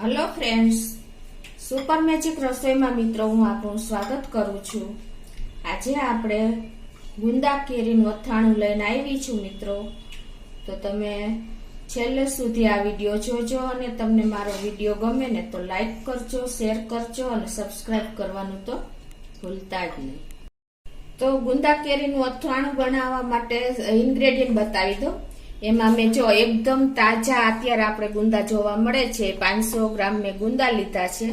Hello friends, super magic રસોઈમાં મિત્રો હું આપનું સ્વાગત કરું છું। આજે આપણે ગુંદા કેરીનું અથાણું લઈને આવી છું મિત્રો। તો તમે છેલ્લે સુધી આ વિડીયો જોજો અને તમને મારો વિડીયો ગમે ને તો લાઈક કરજો, શેર કરજો અને સબસ્ક્રાઇબ કરવાનું તો ભૂલતા જ નહીં। તો ગુંદા કેરીનું અથાણું બનાવવા માટે ઇન્ગ્રેડિયન્ટ બતાવી દો। એમાં મેં જો એકદમ તાજા અત્યારે આપણે ગુંદા જોવા મળે છે 500 ગ્રામ મેં ગુંદા લીધા છે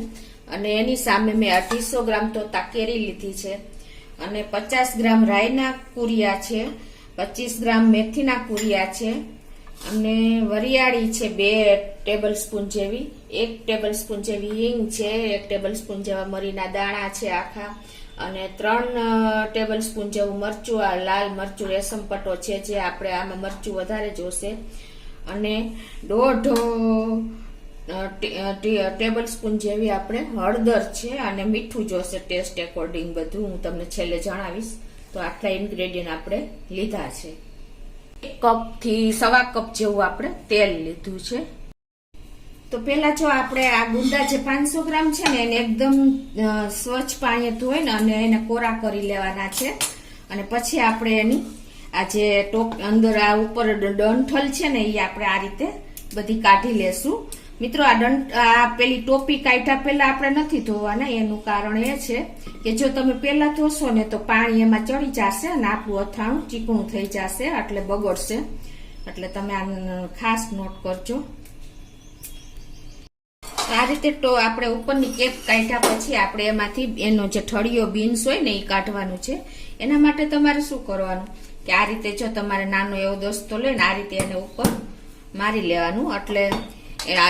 અને એની સામે મેં 250 ગ્રામ તોતા કેરી લીધી છે અને 50 ગ્રામ રાઈના કુરિયા છે, 25 ગ્રામ મેથીના કુરિયા છે અને વરિયાળી છે 2 ટેબલ સ્પૂન જેવી, 1 ટેબલ સ્પૂન જેવી હિંગ છે, 1 ટેબલ સ્પૂન જેવા મરીના દાણા છે આખા અને 3 ટેબલ સ્પૂન જેવું મરચું, આ લાલ મરચું રેશમ પટ્ટો છે જે આપણે આમાં મરચું વધારે જોશે અને 1.5 ટેબલ સ્પૂન જેવી આપણે હળદર છે અને મીઠું જોશે ટેસ્ટ એકોર્ડિંગ, બધું હું તમને છેલ્લે જણાવીશ। તો આટલા ઇન્ગ્રેડિયન્ટ આપણે લીધા છે। 1 કપ થી 1.25 કપ જેવું આપણે તેલ લીધું છે। તો પેલા જો આપણે આ ગુંદા જે 500 ગ્રામ છે ને એને એકદમ સ્વચ્છ પાણીએ ધોઈને અને એને કોરા કરી લેવાના છે અને પછી આપણે એની આ જે ટોપ અંદર આ ઉપર ડંઠલ છે ને એ આપણે આ રીતે બધી કાઢી લેશું। મિત્રો આ પેલી ટોપી કાઢ્યા પહેલા આપણે નથી ધોવાના, એનું કારણ એ છે કે જો તમે પહેલા ધોશો ને તો પાણી એમાં ચડી જશે અને આપણું અથાણું ચીકણું થઈ જશે એટલે બગડશે, એટલે તમે આ ખાસ નોટ કરજો। આ રીતે તો આપણે ઉપરની કેપ કાઢ્યા પછી આપણે એમાંથી એનો જે ઠળિયો બીન્સ હોય ને એ કાઢવાનું છે। એના માટે તમારે શું કરવાનું કે આ રીતે જો તમારે નાનો એવો દસ્તો લઈને આ રીતે એને ઉપર મારી લેવાનું એટલે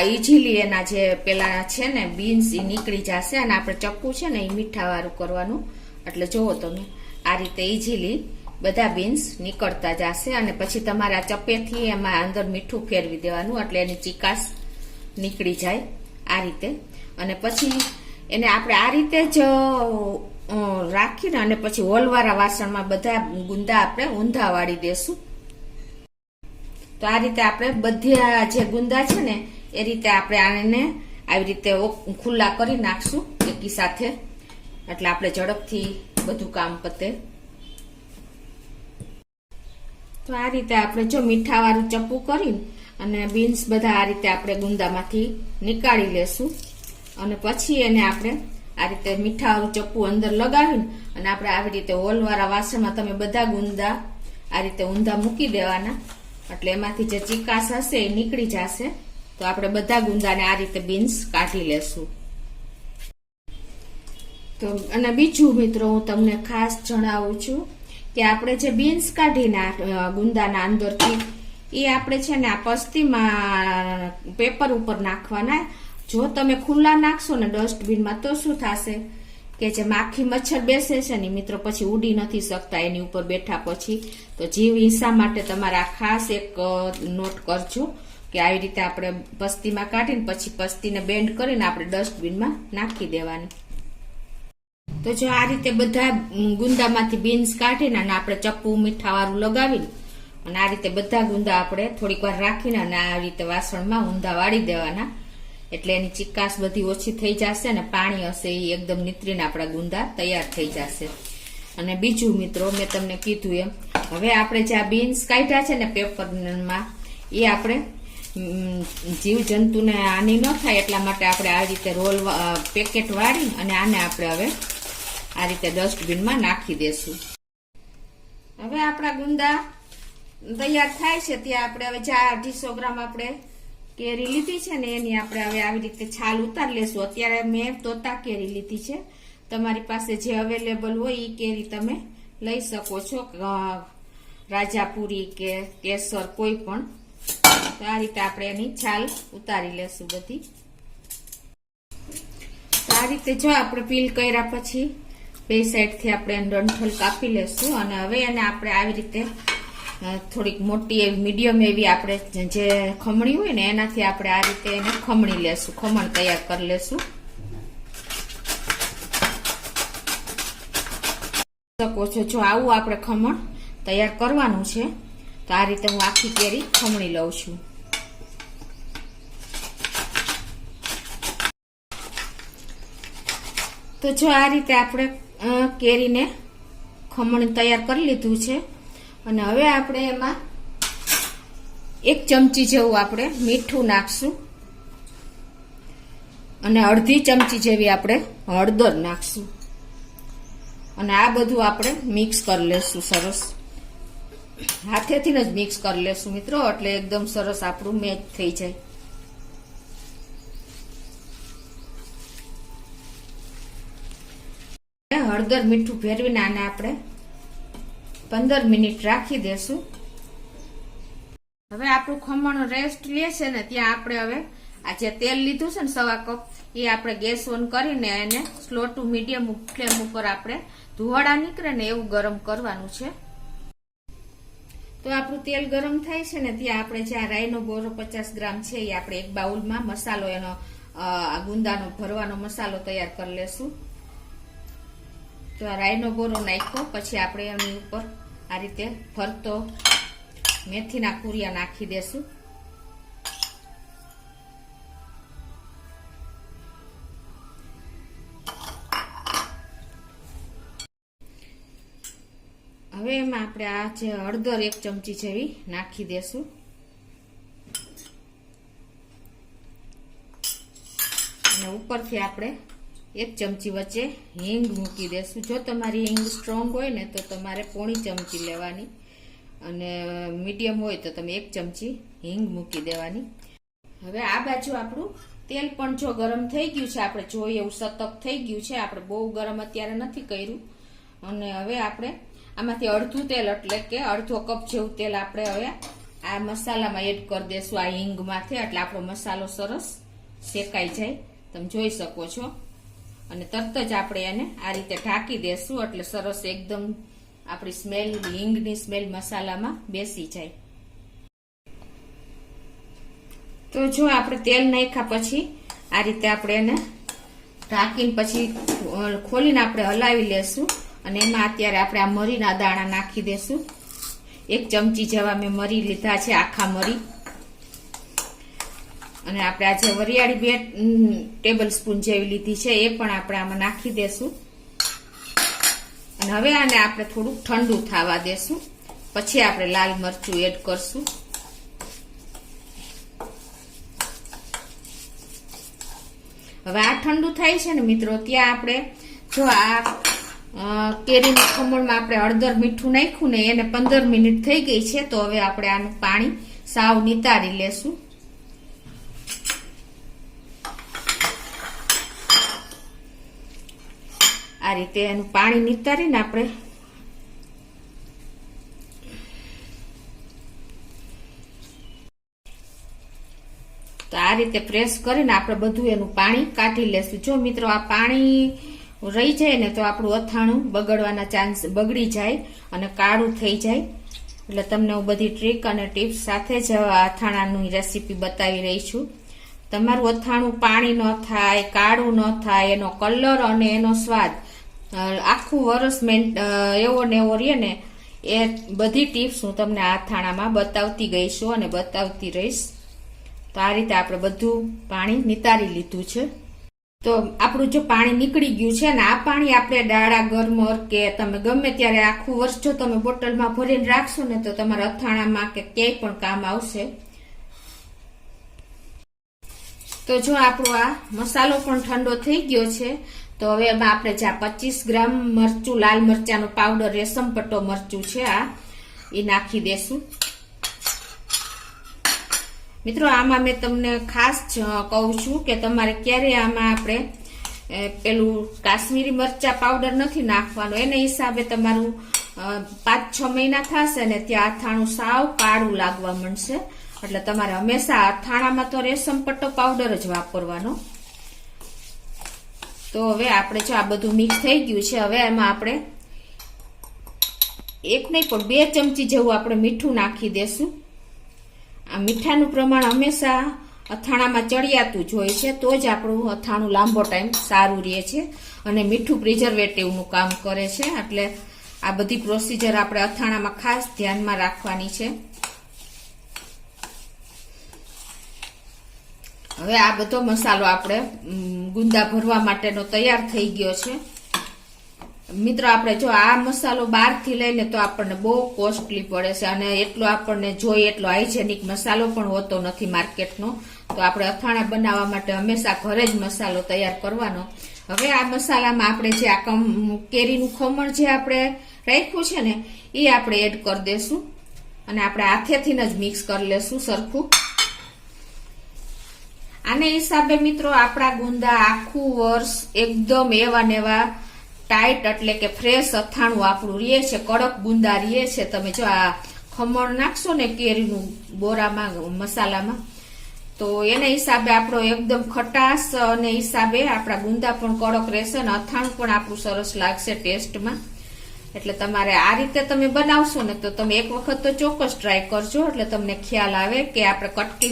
ઈઝીલી એના જે પેલા છે ને બીન્સ એ નીકળી જશે અને આપણે ચક્કુ છે ને એ મીઠા વાળું કરવાનું એટલે જુઓ તમે આ રીતે ઈઝીલી બધા બીન્સ નીકળતા જશે અને પછી તમારે આ ચપ્પેથી એમાં અંદર મીઠું ફેરવી દેવાનું એટલે એની ચીકાશ નીકળી જાય આ રીતે અને પછી એને આપણે આ રીતે જ રાખીને અને પછી હોલવાળા વાસણમાં બધા ગુંદા આપણે ઊંધા વાળી દેશું। તો આ રીતે આપણે બધા જે ગુંદા છે ને એ રીતે આપણે આને આવી રીતે ખુલ્લા કરી નાખશું એકી સાથે એટલે આપણે ઝડપથી બધું કામ પતે। તો આ રીતે આપણે જો મીઠા વાળું ચપ્પુ કરીને અને બીન્સ બધા આ રીતે આપણે ગુંદામાંથી નીકાળી લેશું અને પછી એને આપણે આ રીતે મીઠાવાળું ચપ્પુ અંદર લગાવીને અને આપણે આવી રીતે હોલવાળા વાસણમાં તમે બધા ગુંદા આ રીતે ઊંધા મૂકી દેવાના એટલે એમાંથી જે ચીકાશ હશે એ નીકળી જશે। તો આપણે બધા ગુંદાને આ રીતે બીન્સ કાઢી લેશું। તો અને બીજું મિત્રો હું તમને ખાસ જણાવું છું કે આપણે જે બીન્સ કાઢીને ગુંદાના અંદરથી એ આપણે છે ને આ પસ્તીમાં પેપર ઉપર નાખવાના। જો તમે ખુલ્લા નાખશો ને ડસ્ટબિનમાં તો શું થશે કે જે માખી મચ્છર બેસે છે ને મિત્રો પછી ઉડી નથી શકતા એની ઉપર બેઠા પછી। તો જીવ હિસ્સા માટે તમારે આ ખાસ એક નોટ કરજો કે આવી રીતે આપણે પસ્તીમાં કાઢીને પછી પસ્તીને બેન્ડ કરીને આપણે ડસ્ટબિનમાં નાખી દેવાની। તો જો આ રીતે બધા ગુંદામાંથી બીન્સ કાઢીને અને આપણે ચપ્પુ મીઠાવાળું લગાવીને અને આ રીતે બધા ગુંદા આપણે થોડીક વાર રાખીને અને આ રીતે વાસણમાં ઊંધા વાળી દેવાના એટલે એની ચીકાશ બધી ઓછી થઈ જશે અને પાણી હશે એ એકદમ નીતરીને આપણા ગુંદા તૈયાર થઈ જશે। અને બીજું મિત્રો મેં તમને કીધું એમ હવે આપણે જે આ બીન્સ કાઢ્યા છે ને પેપરમાં એ આપણે જીવજંતુને હાનિ ન થાય એટલા માટે આપણે આ રીતે રોલ પેકેટ વાળી અને આને આપણે હવે આ રીતે ડસ્ટબિનમાં નાખી દેશું। હવે આપણા ગુંદા તૈયાર થાય છે ત્યાં આપણે હવે 250 ગ્રામ આપણે કેરી લીધી છે ને એની આપણે હવે આવી રીતે છાલ ઉતારી લેશું। અત્યારે મેં તોતા કેરી લીધી છે, તમારી પાસે જે અવેલેબલ હોય એ કેરી તમે લઈ શકો છો, રાજાપુરી કે કેસર કોઈ પણ। તો આ રીતે આપણે એની છાલ ઉતારી લેશું બધી। તો આ રીતે જો આપણે પીલ કર્યા પછી બે સાઈડથી આપણે ડંઠલ કાપી લેશું અને હવે એને આપણે આવી રીતે થોડીક મોટી એવી મીડિયમ એવી આપણે જે ખમણી હોય ને એનાથી આપણે આ રીતે એને ખમણી લેશું, ખમણ તૈયાર કરી લેશું। શકો છો જો આવું આપણે ખમણ તૈયાર કરવાનું છે। તો આ રીતે હું આખી કેરી ખમણી લઉં છું। તો જો આ રીતે આપણે કેરીને ખમણ તૈયાર કરી લીધું છે અને હવે આપણે એમાં 1 ચમચી જેવું આપણે મીઠું નાખશું અને અડધી ચમચી જેવી આપણે હળદર નાખશું અને આ બધું આપણે મિક્સ કરી લેશું સરસ. હાથેથી જ મિક્સ કરી લેશું મિત્રો, એટલે એકદમ સરસ આપણું મેચ થઈ જાય. હળદર મીઠું ભેરવીને આને આપણે 15 મિનિટ રાખી દેશું. હવે આપણું ખમણ રેસ્ટ લે છે ને ત્યાં આપણે હવે આ જે તેલ લીધું છે ને 1/2 કપ એ આપણે ગેસ ઓન કરીને એને સ્લો ટુ મીડિયમ ફ્લેમ ઉપર આપણે ધુવાડા નીકળે ને એવું ગરમ કરવાનું છે. તો આપણું તેલ ગરમ થાય છે ને ત્યાં આપણે જે આ રાઈનો બોરો 50 ગ્રામ છે એ આપણે એક બાઉલમાં મસાલો એનો ગુંદાનો ભરવાનો મસાલો તૈયાર કરી લેશું. તો આ રાઈનો બોરો નાખ્યો પછી આપણે એની ઉપર આ રીતે ફરતો મેથીના કુરિયા નાખી દેશું. હવે એમાં આપણે આ જે હળદર 1 ચમચી જેવી નાખી દેશું અને ઉપરથી આપણે 1 ચમચી વચ્ચે હિંગ મૂકી દેશું. જો તમારી હિંગ સ્ટ્રોંગ હોય ને તો તમારે પોણી ચમચી લેવાની અને મીડિયમ હોય તો તમે 1 ચમચી હિંગ મૂકી દેવાની. હવે આ બાજુ આપણું તેલ પણ જો ગરમ થઈ ગયું છે, આપણે જોઈએ એવું સતત થઈ ગયું છે, આપણે બહુ ગરમ અત્યારે નથી કર્યું. અને હવે આપણે આમાંથી અડધું તેલ એટલે કે અડધો કપ જેવું તેલ આપણે હવે આ મસાલામાં એડ કરી દેશું આ હિંગમાંથી, એટલે આપણો મસાલો સરસ શેકાઈ જાય, તમે જોઈ શકો છો. અને તરત જ આપણે એને આ રીતે ઢાંકી દેશું એટલે સરસ એકદમ આપણી સ્મેલ, હિંગની સ્મેલ મસાલામાં બેસી જાય. તો જો આપણે તેલ નાખ્યા પછી આ રીતે આપણે એને ઢાંકીને પછી ખોલીને આપણે હલાવી લેશું અને એમાં અત્યારે આપણે આ મરીના દાણા નાખી દેશું. 1 ચમચી જેવા મેં મરી લીધા છે, આખા મરી. અને આપણે આ જે વરિયાળી 2 ટેબલ સ્પૂન જેવી લીધી છે એ પણ આપણે આમાં નાખી દેશું. અને હવે આને આપણે થોડુંક ઠંડુ થવા દેશું, પછી આપણે લાલ મરચું એડ કરશું. હવે આ ઠંડુ થાય છે ને મિત્રો ત્યાં આપણે જો આ કેરીના ખમણમાં આપણે હળદર મીઠું નાખ્યું ને એને 15 મિનિટ થઈ ગઈ છે. તો હવે આપણે આનું પાણી સાવ નિતારી લેશું. આ રીતે એનું પાણી નિતારીને આપણે તો આ રીતે પ્રેસ કરીને આપણે બધું એનું પાણી કાઢી લેશું. જો મિત્રો આ પાણી રહી જાય ને તો આપણું અથાણું બગડવાના ચાન્સ બગડી જાય અને કાળું થઈ જાય. એટલે તમને હું બધી ટ્રીક અને ટિપ્સ સાથે જ અથાણાની રેસીપી બતાવી રહી છું. તમારું અથાણું પાણી ન થાય, કાળું ન થાય, એનો કલર અને એનો સ્વાદ આખું વરસ એવો ને એવો રહે ને એ બધી ટિપ્સ હું તમને આ અથાણામાં બતાવતી ગઈ છું અને બતાવતી રહીશ. તો આ રીતે આપણે બધું પાણી નિતારી લીધું છે. તો આપણું જો પાણી નીકળી ગયું છે ને આ પાણી આપણે ડાળા ગરમર કે તમે ગમે ત્યારે આખું વર્ષ જો તમે બોટલમાં ભરીને રાખશો ને તો તમારા અથાણામાં કે ક્યાંય પણ કામ આવશે. તો જો આપણો આ મસાલો પણ ઠંડો થઈ ગયો છે. તો હવે એમાં આપણે જે 25 ગ્રામ મરચું, લાલ મરચાનો પાવડર, રેશમ પટ્ટો મરચું છે આ એ નાખી દેશું. મિત્રો આમાં મેં તમને ખાસ કહું છું કે તમારે ક્યારે આમાં આપણે પેલું કાશ્મીરી મરચા પાવડર નથી નાખવાનો. એને હિસાબે તમારું 5-6 મહિના થશે ને ત્યાં અથાણું સાવ કાળું લાગવા માંડશે. એટલે તમારે હંમેશા અથાણામાં તો રેશમ પટ્ટો પાવડર જ વાપરવાનો. તો હવે આપણે જો આ બધું મિક્સ થઈ ગયું છે, હવે એમાં આપણે 1 નહીં પણ 2 ચમચી જેવું આપણે મીઠું નાખી દેશું. આ મીઠાનું પ્રમાણ હંમેશા અથાણામાં ચડિયાતું જ હોય છે, તો જ આપણું અથાણું લાંબો ટાઈમ સારું રહે છે અને મીઠું પ્રિઝર્વેટિવનું કામ કરે છે. એટલે આ બધી પ્રોસીજર આપણે અથાણામાં ખાસ ધ્યાનમાં રાખવાની છે. હવે આ બધો મસાલો આપણે ગુંદા ભરવા માટેનો તૈયાર થઈ ગયો છે મિત્રો. આપણે જો આ મસાલો બહારથી લઈને તો આપણને બહુ કોસ્ટલી પડે છે અને એટલો આપણને જોઈએ એટલો હાઇજેનિક મસાલો પણ હોતો નથી માર્કેટનો. તો આપણે અથાણા બનાવવા માટે હંમેશા ઘરે જ મસાલો તૈયાર કરવાનો. હવે આ મસાલામાં આપણે જે આ કેરીનું ખમણ જે આપણે રાખ્યું છે ને એ આપણે એડ કરી દેશું અને આપણે હાથેથી જ મિક્સ કરી લેશું સરખું. આને હિસાબે મિત્રો આપણા ગુંદા આખું વર્ષ એકદમ એવા ને એવા ટાઈટ એટલે કે ફ્રેશ અથાણું આપણું રહે છે, કડક ગુંદા રહે છે. તમે જો આ ખમણ નાખશો ને કેરીનું બોરામાં મસાલામાં તો એને હિસાબે આપણો એકદમ ખટાશ અને હિસાબે આપણા ગુંદા પણ કડક રહેશે અને અથાણું પણ આપણું સરસ લાગશે ટેસ્ટમાં. એટલે તમારે આ રીતે તમે બનાવશો ને તો તમે એક વખત તો ચોક્કસ ટ્રાય કરજો એટલે તમને ખ્યાલ આવે કે આપણે કટકી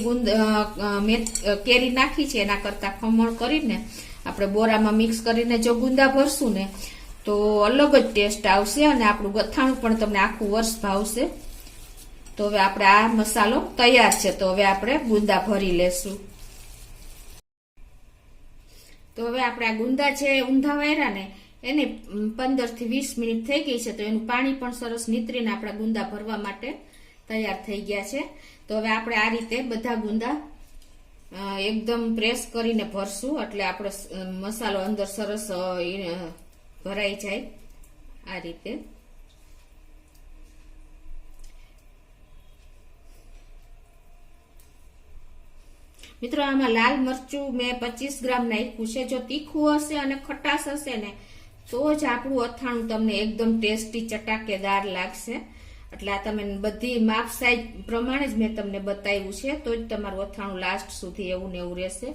કેરી નાખી છે એના કરતા ખમણ કરીને આપણે બોરામાં મિક્સ કરીને જો ગુંદા ભરશું ને તો અલગ જ ટેસ્ટ આવશે અને આપણું અથાણું પણ તમને આખું વર્ષ ભાવશે. તો હવે આપણે આ મસાલો તૈયાર છે તો હવે આપણે ગુંદા ભરી લેશું. તો હવે આપણે આ ગુંદા છે ઊંધા વાયરા ને એને 15 થી 20 મિનિટ થઈ ગઈ છે તો એનું પાણી પણ સરસ નીતરીને આપણા ગુંદા ભરવા માટે તૈયાર થઈ ગયા છે. તો હવે આપણે આ રીતે બધા ગુંદા એકદમ પ્રેસ કરીને ભરશું એટલે આપણો મસાલો અંદર સરસ ભરાઈ જાય આ રીતે. મિત્રો આમાં લાલ મરચું મેં 25 ગ્રામ નાખ્યું છે. જો તીખું હશે અને ખટાશ હશે ને તો જ આપણું અથાણું તમને એકદમ ટેસ્ટી ચટાકેદાર લાગશે. એટલે આ તમે બધી માપ સાઈઝ પ્રમાણે જ મેં તમને બતાવ્યું છે તો જ તમારું અથાણું લાસ્ટ સુધી એવું ને એવું રહેશે.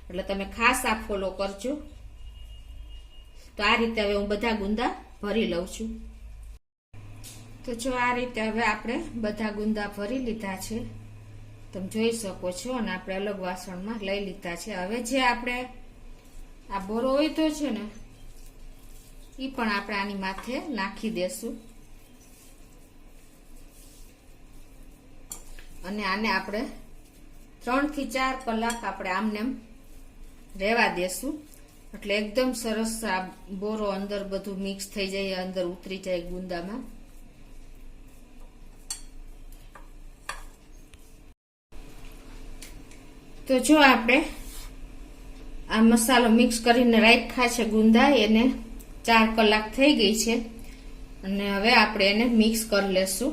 એટલે તમે ખાસ આ ફોલો કરજો. તો આ રીતે હવે હું બધા ગુંદા ભરી લઉં છું. તો જો આ રીતે હવે આપણે બધા ગુંદા ભરી લીધા છે તમે જોઈ શકો છો અને આપણે અલગ વાસણમાં લઈ લીધા છે. હવે જે આપણે આ બોરો હોય તો છે ને એ પણ આપણે આની માથે નાખી દેશું અને આને આપણે 3 થી 4 કલાક આપણે આમને રહેવા દેશું એટલે એકદમ સરસ આ બોરો અંદર બધું મિક્સ થઈ જાય, અંદર ઉતરી જાય ગુંદામાં. તો જો આપણે આ મસાલો મિક્સ કરીને રાખ્યા છે ગુંદા એને 4 કલાક થઈ ગઈ છે અને હવે આપણે એને મિક્સ કરી લેશું.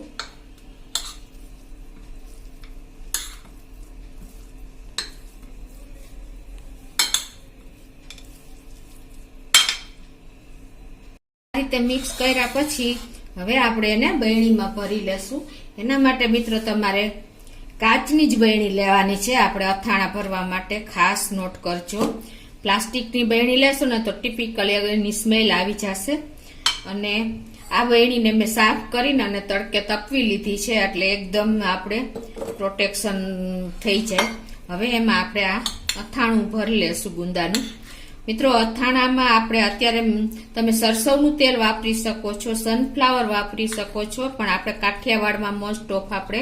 આ રીતે મિક્સ કર્યા પછી હવે આપણે એને બરણીમાં ભરી લેશું. એના માટે મિત્રો તમારે કાચની જ બરણી લેવાની છે આપણે અથાણા ભરવા માટે. ખાસ નોટ કરજો, પ્લાસ્ટિકની બરણી લેશો ને તો ટિપિકલી એની સ્મેલ આવી જશે. અને આ બરણીને મેં સાફ કરીને અને તડકે તપવી લીધી છે એટલે એકદમ આપણે પ્રોટેક્શન થઈ જાય. હવે એમાં આપણે આ અથાણું ભરી લેશું ગુંદાનું. મિત્રો અથાણામાં આપણે અત્યારે તમે સરસવનું તેલ વાપરી શકો છો, સનફ્લાવર વાપરી શકો છો, પણ આપણે કાઠિયાવાડમાં મોસ્ટ ઓફ આપણે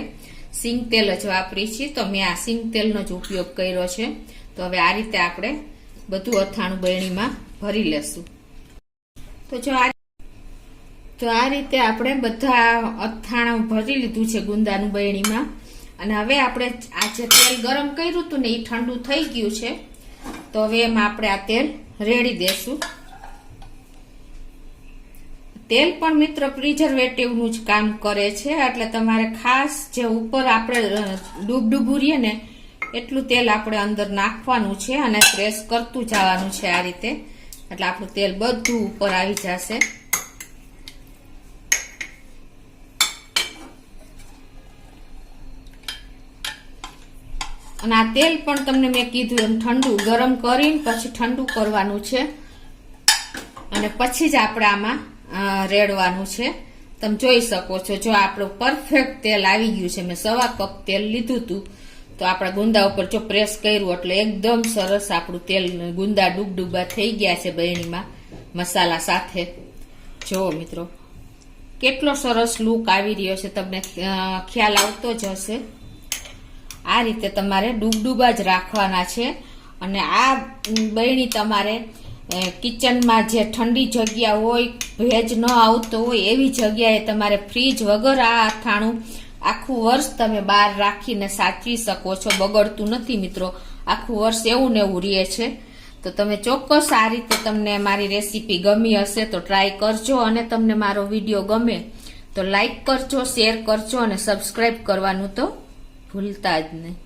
સિંગ તેલ જ વાપરી છીએ તો મેં આ સિંગ તેલનો જ ઉપયોગ કર્યો છે. તો હવે આ રીતે આપણે બધું અથાણું બરણીમાં ભરી લેશું. તો આ રીતે આપણે બધા અથાણું ભરી લીધું છે ગુંદાનું બરણીમાં. અને હવે આપણે આ જે તેલ ગરમ કર્યું હતું ને એ ઠંડુ થઈ ગયું છે તો હવે એમાં આપણે આ તેલ રેડી દેશું. તેલ પણ મિત્ર પ્રિઝર્વેટિવનું જ કામ કરે છે એટલે તમારે ખાસ જે ઉપર આપણે ડૂબડૂબું રહીએ ને એટલું તેલ આપણે અંદર નાખવાનું છે અને પ્રેસ કરતું જવાનું છે આ રીતે એટલે આપણું તેલ બધું ઉપર આવી જશે. અને આ તેલ પણ તમને મેં કીધું એમ ઠંડુ ગરમ કરીને પછી ઠંડુ કરવાનું છે અને પછી જ આપણે આમાં રેડવાનું છે. તમે જોઈ શકો છો જો આપણું પરફેક્ટ તેલ આવી ગયું છે. મેં 1.25 કપ તેલ લીધું હતું તો આપણા ગુંદા ઉપર જો પ્રેસ કર્યું એટલે એકદમ સરસ આપણું તેલ ગુંદા ડૂબડૂબા થઈ ગયા છે બરણીમાં મસાલા સાથે. જો મિત્રો કેટલો સરસ લુક આવી રહ્યો છે તમને ખ્યાલ આવતો જ હશે. આ રીતે તમારે ડૂબડૂબા જ રાખવાના છે. અને આ બરણી તમારે કિચનમાં જે ઠંડી જગ્યા હોય, ભેજ ન આવતો હોય એવી જગ્યાએ તમારે ફ્રીજ વગર આ અથાણું આખું વર્ષ તમે બહાર રાખીને સાચવી શકો છો. બગડતું નથી મિત્રો, આખું વર્ષ એવું ને એવું રહે છે. તો તમે ચોક્કસ આ રીતે તમને મારી રેસીપી ગમી હશે તો ટ્રાય કરજો. અને તમને મારો વિડીયો ગમે તો લાઈક કરજો, શેર કરજો અને સબસ્ક્રાઈબ કરવાનું તો ભૂલતા જ નહીં.